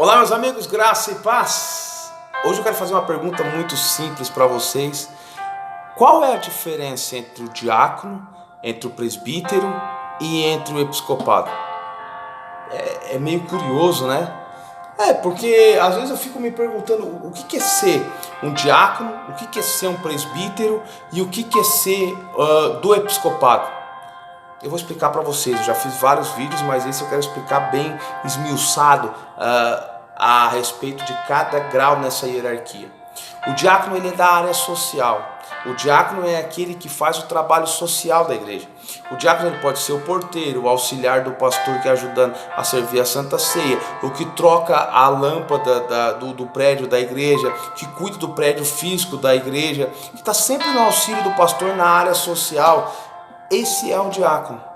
Olá, meus amigos, graça e paz. Hoje eu quero fazer uma pergunta muito simples para vocês. Qual é a diferença entre o diácono, entre o presbítero e entre o episcopado? É meio curioso, né? Porque às vezes eu fico me perguntando o que é ser um diácono, o que é ser um presbítero e o que é ser do episcopado. Eu vou explicar para vocês, eu já fiz vários vídeos, mas esse eu quero explicar bem esmiuçado a respeito de cada grau nessa hierarquia. O diácono ele é da área social. O diácono é aquele que faz o trabalho social da igreja. O diácono ele pode ser o porteiro, o auxiliar do pastor que é ajudando a servir a Santa Ceia, o que troca a lâmpada do prédio da igreja, que cuida do prédio físico da igreja, que está sempre no auxílio do pastor na área social. Esse é o diácono.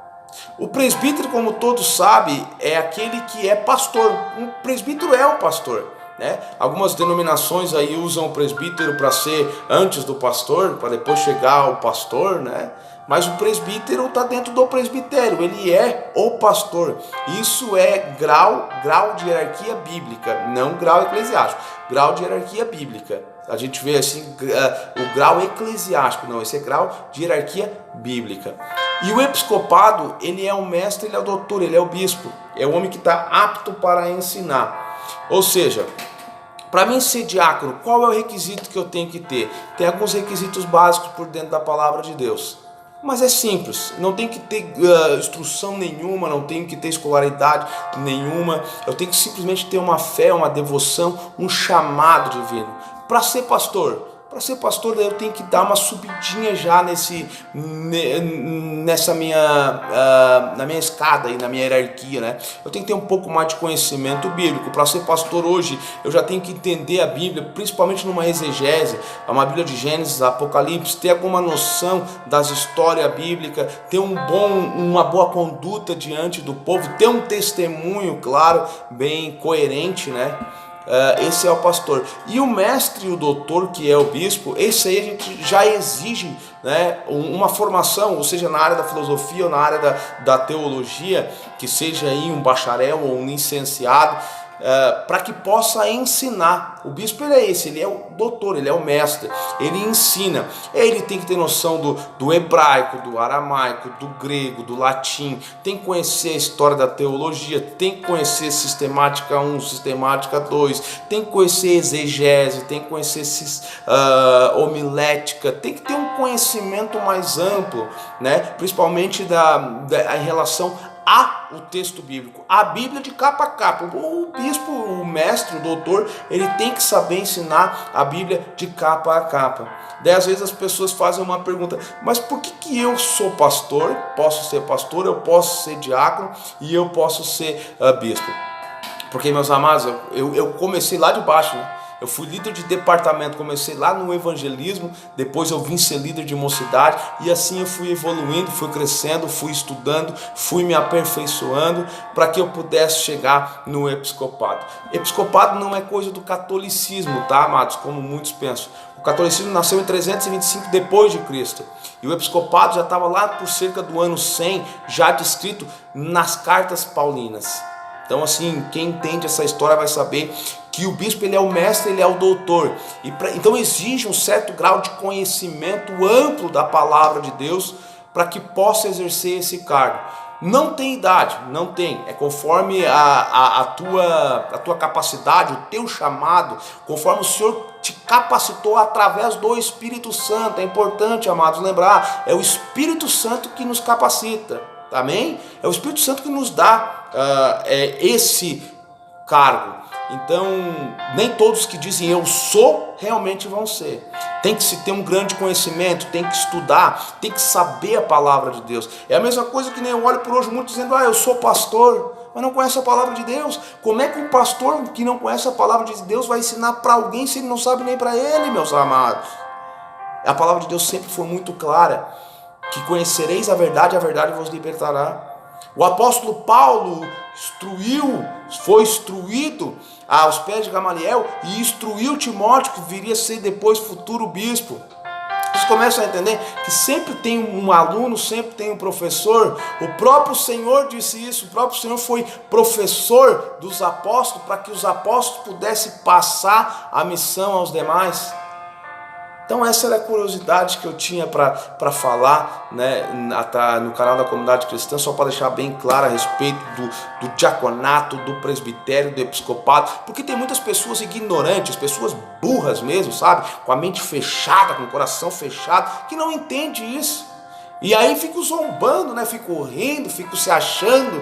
O presbítero, como todos sabem, é aquele que é pastor. Um presbítero é o pastor, né? Algumas denominações aí usam o presbítero para ser antes do pastor, para depois chegar ao pastor, né? Mas o presbítero está dentro do presbitério, ele é o pastor. Isso é grau de hierarquia bíblica, não grau eclesiástico, grau de hierarquia bíblica. A gente vê assim o grau eclesiástico, não, esse é grau de hierarquia bíblica. E o episcopado, ele é o mestre, ele é o doutor, ele é o bispo, é o homem que está apto para ensinar. Ou seja, para mim ser diácono, qual é o requisito que eu tenho que ter? Tem alguns requisitos básicos por dentro da palavra de Deus. Mas é simples, não tem que ter instrução nenhuma, não tem que ter escolaridade nenhuma. Eu tenho que simplesmente ter uma fé, uma devoção, um chamado divino. Para ser pastor, eu tenho que dar uma subidinha já na minha escada e na minha hierarquia, né? Eu tenho que ter um pouco mais de conhecimento bíblico. Para ser pastor hoje, eu já tenho que entender a Bíblia, principalmente numa exegese, uma Bíblia de Gênesis, Apocalipse, ter alguma noção das histórias bíblicas, ter uma boa conduta diante do povo, ter um testemunho, claro, bem coerente, né? Esse é o pastor. E o mestre e o doutor, que é o bispo, esse aí a gente já exige, né, uma formação, ou seja, na área da filosofia ou na área da teologia, que seja aí um bacharel ou um licenciado, para que possa ensinar. O bispo ele é esse, ele é o doutor, ele é o mestre, ele ensina. Ele tem que ter noção do hebraico, do aramaico, do grego, do latim, tem que conhecer a história da teologia, tem que conhecer sistemática 1, sistemática 2, tem que conhecer exegese, tem que conhecer homilética, tem que ter um conhecimento mais amplo, né? Principalmente em relação o texto bíblico, a Bíblia de capa a capa. O bispo, o mestre, o doutor, ele tem que saber ensinar a Bíblia de capa a capa. Daí às vezes as pessoas fazem uma pergunta: mas por que eu sou pastor, posso ser pastor, eu posso ser diácono e eu posso ser bispo? Porque, meus amados, eu comecei lá de baixo, né? Eu fui líder de departamento, comecei lá no evangelismo, depois eu vim ser líder de mocidade e assim eu fui evoluindo, fui crescendo, fui estudando, fui me aperfeiçoando para que eu pudesse chegar no episcopado. Episcopado não é coisa do catolicismo, tá, amados, como muitos pensam. O catolicismo nasceu em 325 depois de Cristo e o episcopado já estava lá por cerca do ano 100, já descrito nas cartas paulinas. Então, assim, quem entende essa história vai saber que o bispo ele é o mestre, ele é o doutor. Então exige um certo grau de conhecimento amplo da palavra de Deus para que possa exercer esse cargo. Não tem idade, não tem. É conforme a tua capacidade, o teu chamado, conforme o Senhor te capacitou através do Espírito Santo. É importante, amados, lembrar, é o Espírito Santo que nos capacita. Amém? É o Espírito Santo que nos dá esse cargo. Então, nem todos que dizem eu sou, realmente vão ser. Tem que se ter um grande conhecimento, tem que estudar, tem que saber a palavra de Deus. É a mesma coisa que nem eu olho por hoje muito dizendo, eu sou pastor, mas não conhece a palavra de Deus. Como é que um pastor que não conhece a palavra de Deus vai ensinar para alguém se ele não sabe nem para ele, meus amados? A palavra de Deus sempre foi muito clara, que conhecereis a verdade vos libertará. O apóstolo Paulo foi instruído aos pés de Gamaliel e instruiu Timóteo, que viria a ser depois futuro bispo. começam a entender que sempre tem um aluno, sempre tem um professor. O próprio Senhor disse isso, o próprio Senhor foi professor dos apóstolos para que os apóstolos pudessem passar a missão aos demais. Então essa era a curiosidade que eu tinha para falar, né, no canal da Comunidade Cristã, só para deixar bem claro a respeito do diaconato, do presbitério, do episcopado, porque tem muitas pessoas ignorantes, pessoas burras mesmo, sabe, com a mente fechada, com o coração fechado, que não entende isso. E aí fico zombando, né? Fico rindo, fico se achando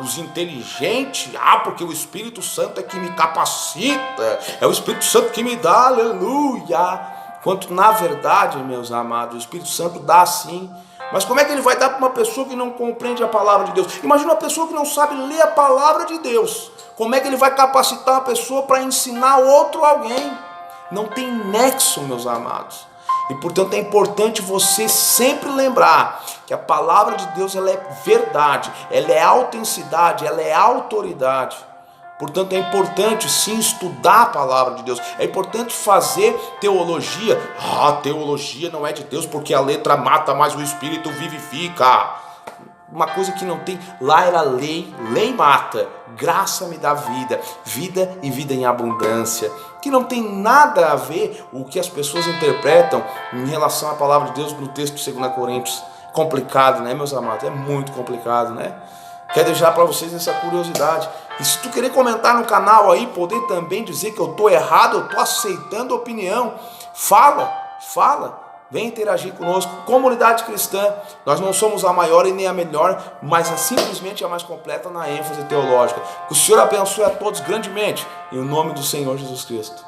os inteligentes, porque o Espírito Santo é que me capacita, é o Espírito Santo que me dá, aleluia. Quanto na verdade, meus amados, o Espírito Santo dá sim. Mas como é que ele vai dar para uma pessoa que não compreende a palavra de Deus? Imagina uma pessoa que não sabe ler a palavra de Deus. Como é que ele vai capacitar uma pessoa para ensinar outro alguém? Não tem nexo, meus amados. E portanto é importante você sempre lembrar que a palavra de Deus ela é verdade, ela é autenticidade, ela é autoridade. Portanto, é importante sim estudar a palavra de Deus. É importante fazer teologia. Teologia não é de Deus porque a letra mata, mas o Espírito vivifica. Uma coisa que não tem. Lá era lei, lei mata. Graça me dá vida, vida e vida em abundância. Que não tem nada a ver o que as pessoas interpretam em relação à palavra de Deus no texto de 2 Coríntios. Complicado, né, meus amados? É muito complicado, né? Quero deixar para vocês essa curiosidade. E se tu querer comentar no canal aí, poder também dizer que eu estou errado, eu estou aceitando a opinião, fala, vem interagir conosco. Comunidade cristã, nós não somos a maior e nem a melhor, mas é simplesmente a mais completa na ênfase teológica. Que o Senhor abençoe a todos grandemente, em nome do Senhor Jesus Cristo.